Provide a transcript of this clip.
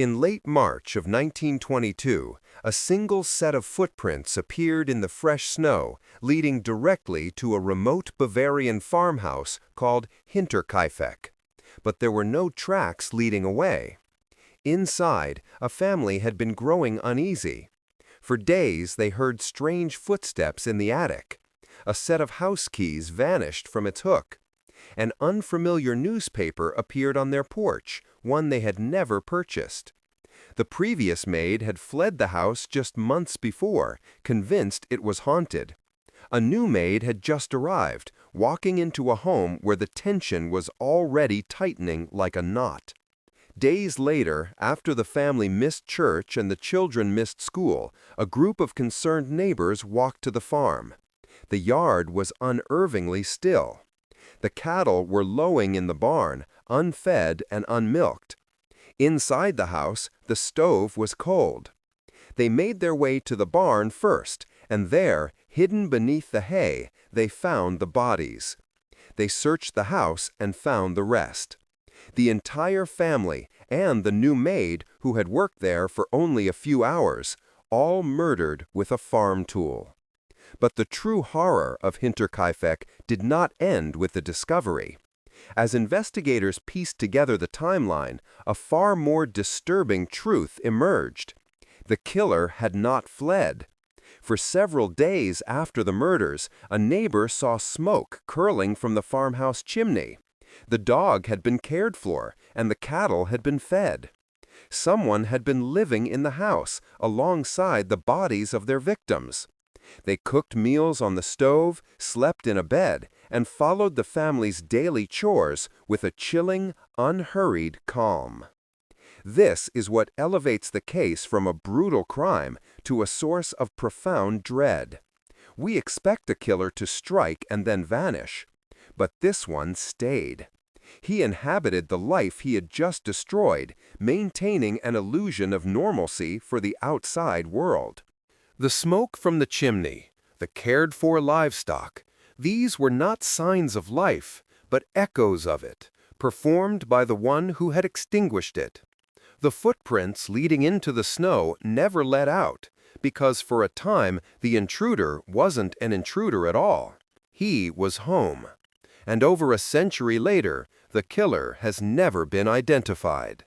In late March of 1922, a single set of footprints appeared in the fresh snow, leading directly to a remote Bavarian farmhouse called Hinterkaifeck. But there were no tracks leading away. Inside, a family had been growing uneasy. For days, they heard strange footsteps in the attic. A set of house keys vanished from its hook. An unfamiliar newspaper appeared on their porch, one they had never purchased. The previous maid had fled the house just months before, convinced it was haunted. A new maid had just arrived, walking into a home where the tension was already tightening like a knot. Days later, after the family missed church and the children missed school, a group of concerned neighbors walked to the farm. The yard was unnervingly still. The cattle were lowing in the barn, unfed and unmilked. Inside the house, the stove was cold. They made their way to the barn first, and there, hidden beneath the hay, they found the bodies. They searched the house and found the rest. The entire family and the new maid, who had worked there for only a few hours, all murdered with a farm tool. But the true horror of Hinterkaifeck did not end with the discovery. As investigators pieced together the timeline, a far more disturbing truth emerged. The killer had not fled. For several days after the murders, a neighbor saw smoke curling from the farmhouse chimney. The dog had been cared for, and the cattle had been fed. Someone had been living in the house, alongside the bodies of their victims. They cooked meals on the stove, slept in a bed, and followed the family's daily chores with a chilling, unhurried calm. This is what elevates the case from a brutal crime to a source of profound dread. We expect a killer to strike and then vanish. But this one stayed. He inhabited the life he had just destroyed, maintaining an illusion of normalcy for the outside world. The smoke from the chimney, the cared-for livestock, these were not signs of life, but echoes of it, performed by the one who had extinguished it. The footprints leading into the snow never let out, because for a time the intruder wasn't an intruder at all. He was home. And over a century later, the killer has never been identified.